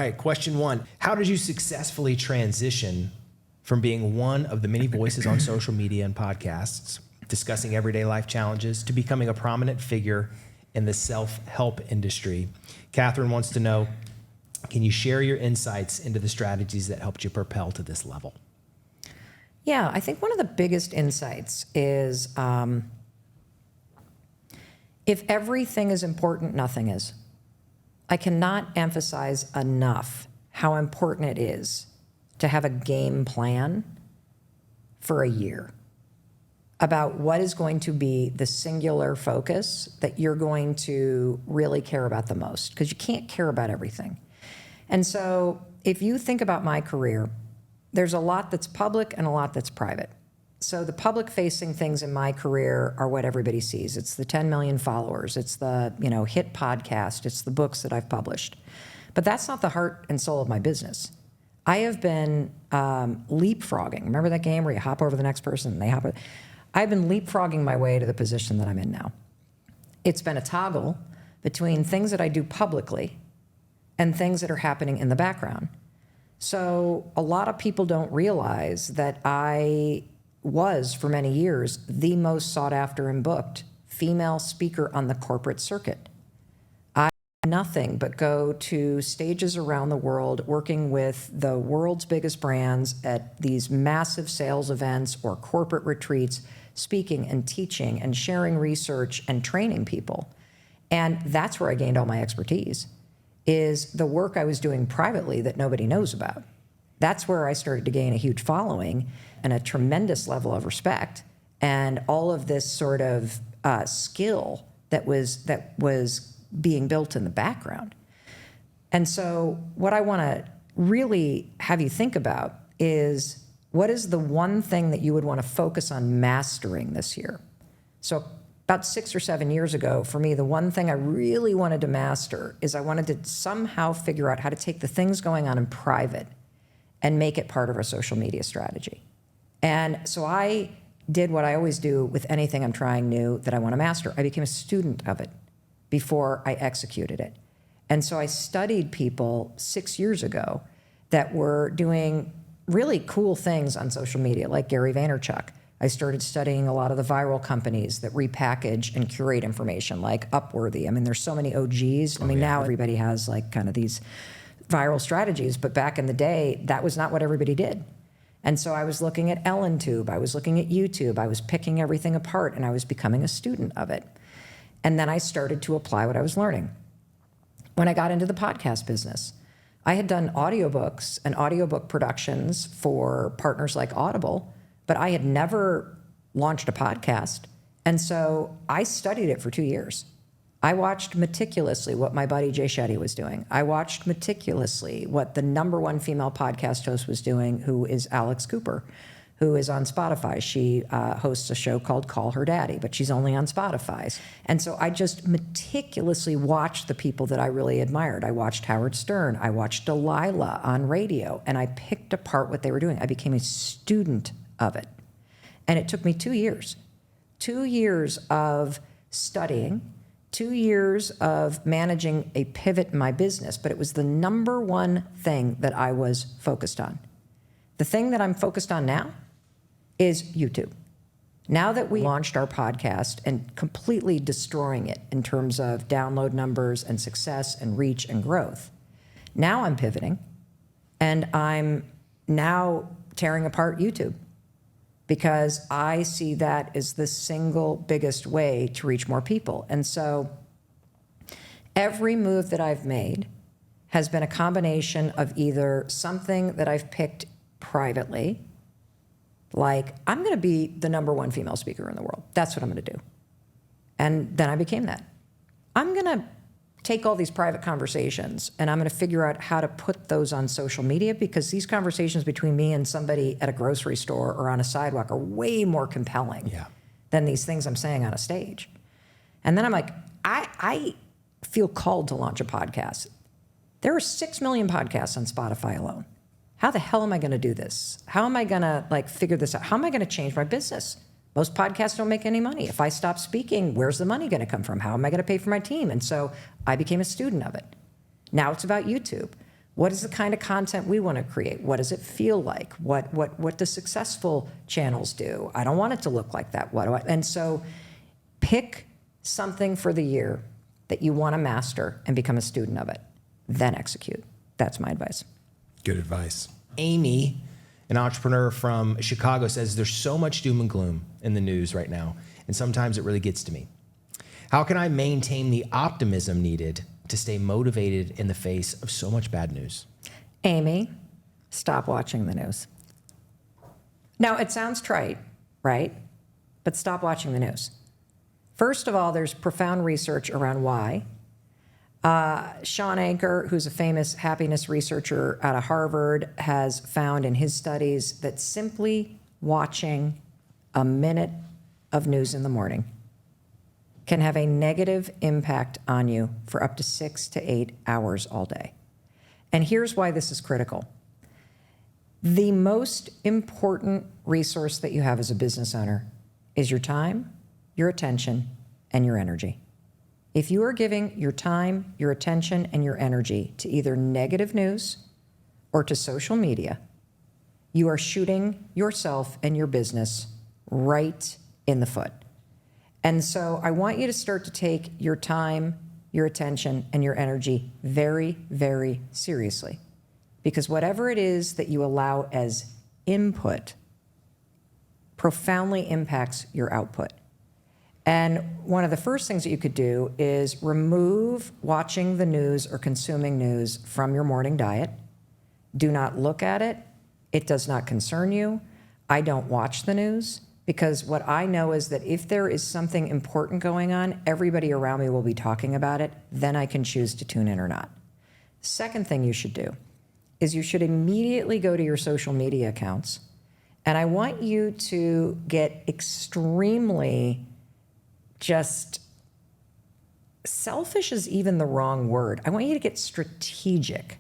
right, question one. How did you successfully transition from being one of the many voices on social media and podcasts discussing everyday life challenges to becoming a prominent figure in the self-help industry? Catherine wants to know, can you share your insights into the strategies that helped you propel to this level? Yeah, I think one of the biggest insights is if everything is important, nothing is. I cannot emphasize enough how important it is to have a game plan for a year about what is going to be the singular focus that you're going to really care about the most, because you can't care about everything. And so if you think about my career, there's a lot that's public and a lot that's private. So the public-facing things in my career are what everybody sees. It's the 10 million followers. It's the hit podcast. It's the books that I've published. But that's not the heart and soul of my business. I have been leapfrogging. Remember that game where you hop over the next person and they hop over? I've been leapfrogging my way to the position that I'm in now. It's been a toggle between things that I do publicly and things that are happening in the background. So a lot of people don't realize that I was, for many years, the most sought after and booked female speaker on the corporate circuit. I do nothing but go to stages around the world working with the world's biggest brands at these massive sales events or corporate retreats, speaking and teaching and sharing research and training people. And that's where I gained all my expertise, is the work I was doing privately that nobody knows about. That's where I started to gain a huge following and a tremendous level of respect, and all of this sort of skill that was being built in the background. And so what I want to really have you think about is, what is the one thing that you would want to focus on mastering this year? So about 6 or 7 years ago, for me, the one thing I really wanted to master is I wanted to somehow figure out how to take the things going on in private and make it part of our social media strategy. And so I did what I always do with anything I'm trying new that I want to master. I became a student of it before I executed it. And so I studied people 6 years ago that were doing really cool things on social media, like Gary Vaynerchuk. I started studying a lot of the viral companies that repackage and curate information, like Upworthy. I mean, there's so many OGs. Now everybody has like kind of these viral strategies, but back in the day, that was not what everybody did. And so I was looking at EllenTube, I was looking at YouTube, I was picking everything apart, and I was becoming a student of it. And then I started to apply what I was learning. When I got into the podcast business, I had done audiobooks and audiobook productions for partners like Audible, but I had never launched a podcast. And so I studied it for 2 years. I watched meticulously what my buddy Jay Shetty was doing. I watched meticulously what the #1 female podcast host was doing, who is Alex Cooper, who is on Spotify. She hosts a show called Call Her Daddy, but she's only on Spotify. And so I just meticulously watched the people that I really admired. I watched Howard Stern. I watched Delilah on radio, and I picked apart what they were doing. I became a student of it. And it took me 2 years. 2 years of studying, 2 years of managing a pivot in my business, but it was the #1 thing that I was focused on. The thing that I'm focused on now is YouTube. Now that we launched our podcast and completely destroying it in terms of download numbers and success and reach and growth, now I'm pivoting and I'm now tearing apart YouTube, because I see that as the single biggest way to reach more people. And so every move that I've made has been a combination of either something that I've picked privately, like I'm going to be the #1 female speaker in the world. That's what I'm going to do. And then I became that. I'm going to take all these private conversations and I'm going to figure out how to put those on social media, because these conversations between me and somebody at a grocery store or on a sidewalk are way more compelling than these things I'm saying on a stage. And then I'm like, I feel called to launch a podcast. There are 6 million podcasts on Spotify alone. How the hell am I going to do this? How am I going to figure this out? How am I going to change my business? Most podcasts don't make any money. If I stop speaking, where's the money going to come from? How am I going to pay for my team? And so I became a student of it. Now it's about YouTube. What is the kind of content we want to create? What does it feel like? What do successful channels do? I don't want it to look like that. And so pick something for the year that you want to master and become a student of it. Then execute. That's my advice. Good advice. Amy, an entrepreneur from Chicago, says there's so much doom and gloom in the news right now, and sometimes it really gets to me. How can I maintain the optimism needed to stay motivated in the face of so much bad news? Amy, stop watching the news. Now, it sounds trite, right? But stop watching the news. First of all, there's profound research around why. Sean Anker, who's a famous happiness researcher out of Harvard, has found in his studies that simply watching a minute of news in the morning can have a negative impact on you for up to 6 to 8 hours all day. And here's why this is critical. The most important resource that you have as a business owner is your time, your attention, and your energy. If you are giving your time, your attention, and your energy to either negative news or to social media, you are shooting yourself and your business right in the foot. And so I want you to start to take your time, your attention, and your energy very, very seriously. Because whatever it is that you allow as input profoundly impacts your output. And one of the first things that you could do is remove watching the news or consuming news from your morning diet. Do not look at it. It does not concern you. I don't watch the news because what I know is that if there is something important going on, everybody around me will be talking about it. Then I can choose to tune in or not. Second thing you should do is you should immediately go to your social media accounts. And I want you to get extremely just selfish is even the wrong word. I want you to get strategic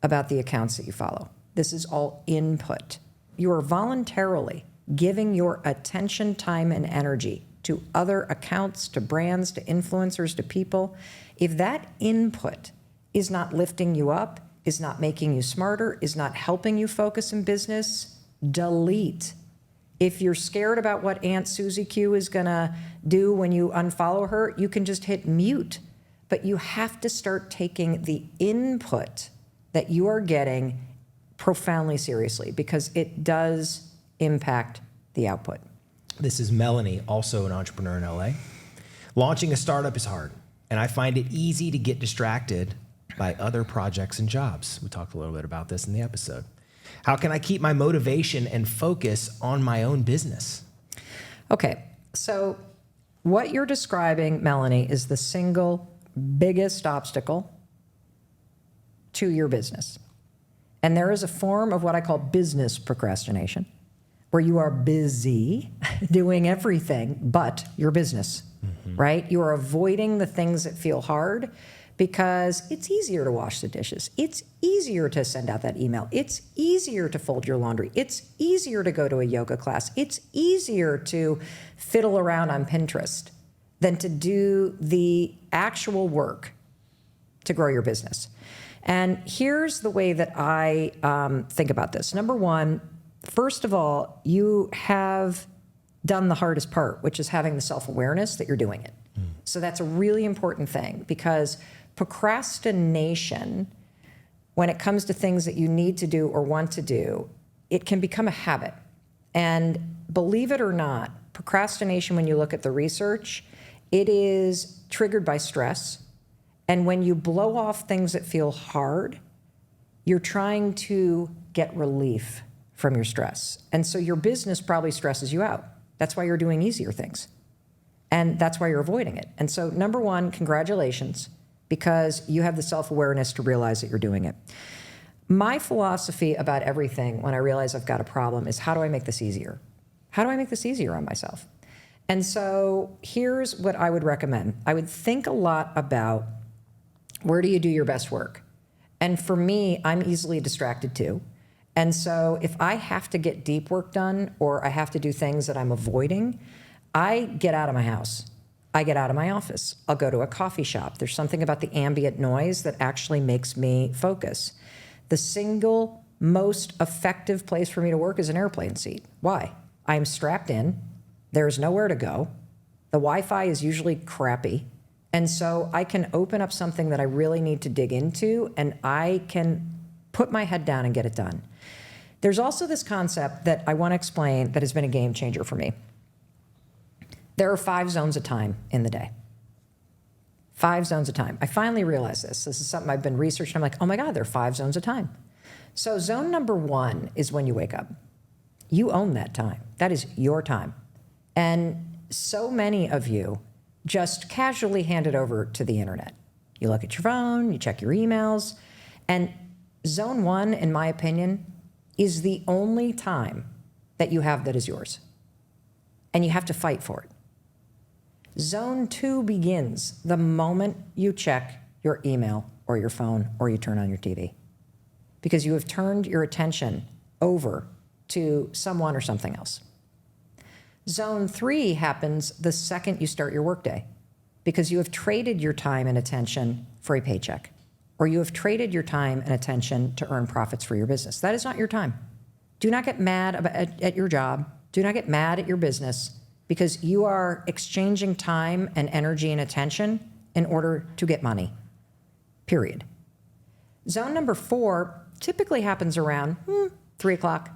about the accounts that you follow. This is all input. You are voluntarily giving your attention, time, and energy to other accounts, to brands, to influencers, to people. If that input is not lifting you up, is not making you smarter, is not helping you focus in business, delete. If you're scared about what Aunt Susie Q is gonna do when you unfollow her, you can just hit mute. But you have to start taking the input that you are getting profoundly seriously because it does impact the output. This is Melanie, also an entrepreneur in LA. Launching a startup is hard, and I find it easy to get distracted by other projects and jobs. We talked a little bit about this in the episode. How can I keep my motivation and focus on my own business? Okay, so what you're describing, Melanie, is the single biggest obstacle to your business. And there is a form of what I call business procrastination, where you are busy doing everything but your business, right? You are avoiding the things that feel hard because it's easier to wash the dishes. It's easier to send out that email. It's easier to fold your laundry. It's easier to go to a yoga class. It's easier to fiddle around on Pinterest than to do the actual work to grow your business. And here's the way that I think about this. Number one, first of all, you have done the hardest part, which is having the self-awareness that you're doing it. So that's a really important thing because procrastination, when it comes to things that you need to do or want to do, it can become a habit. And believe it or not, procrastination, when you look at the research, it is triggered by stress. And when you blow off things that feel hard, you're trying to get relief from your stress. And so your business probably stresses you out. That's why you're doing easier things. And that's why you're avoiding it. And so number one, congratulations, because you have the self-awareness to realize that you're doing it. My philosophy about everything when I realize I've got a problem is how do I make this easier? How do I make this easier on myself? And so here's what I would recommend. I would think a lot about where do you do your best work? And for me, I'm easily distracted too. And so if I have to get deep work done or I have to do things that I'm avoiding, I get out of my house. I get out of my office. I'll go to a coffee shop. There's something about the ambient noise that actually makes me focus. The single most effective place for me to work is an airplane seat. Why? I'm strapped in. There's nowhere to go. The Wi-Fi is usually crappy. And so I can open up something that I really need to dig into, and I can put my head down and get it done. There's also this concept that I want to explain that has been a game changer for me. There are 5 zones of time in the day. 5 zones of time. I finally realized this. This is something I've been researching. I'm like, oh my God, there are 5 zones of time. So zone number 1 is when you wake up. You own that time. That is your time. And so many of you just casually hand it over to the internet. You look at your phone, you check your emails, and zone 1, in my opinion, is the only time that you have that is yours. And you have to fight for it. Zone 2 begins the moment you check your email or your phone or you turn on your TV, because you have turned your attention over to someone or something else. Zone 3 happens the second you start your workday, because you have traded your time and attention for a paycheck, or you have traded your time and attention to earn profits for your business. That is not your time. Do not get mad at your job. Do not get mad at your business, because you are exchanging time and energy and attention in order to get money, period. Zone number 4 typically happens around 3 o'clock.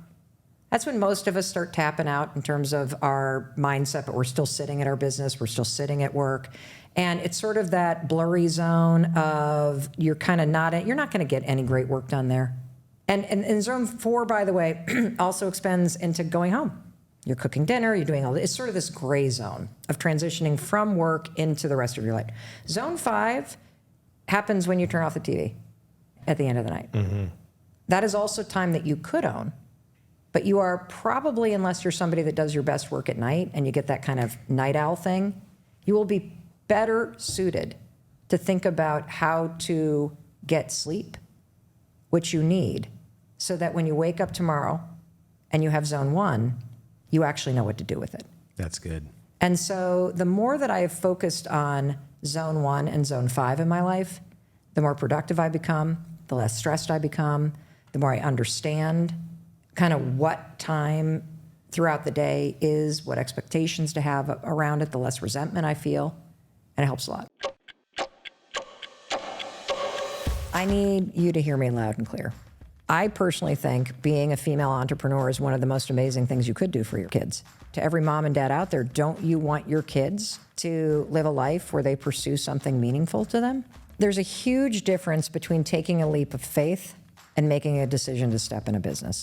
That's when most of us start tapping out in terms of our mindset, but we're still sitting at our business, we're still sitting at work. And it's sort of that blurry zone of you're not going to get any great work done there. And zone 4, by the way, also extends into going home. You're cooking dinner, you're doing all this. It's sort of this gray zone of transitioning from work into the rest of your life. Zone 5 happens when you turn off the TV at the end of the night. Mm-hmm. That is also time that you could own, but you are probably, unless you're somebody that does your best work at night and you get that kind of night owl thing, you will be better suited to think about how to get sleep, which you need, so that when you wake up tomorrow and you have zone 1, you actually know what to do with it. That's good. And so the more that I have focused on zone 1 and zone 5 in my life, the more productive I become, the less stressed I become, the more I understand kind of what time throughout the day is, what expectations to have around it, the less resentment I feel, and it helps a lot. I need you to hear me loud and clear. I personally think being a female entrepreneur is one of the most amazing things you could do for your kids. To every mom and dad out there, don't you want your kids to live a life where they pursue something meaningful to them? There's a huge difference between taking a leap of faith and making a decision to step in a business.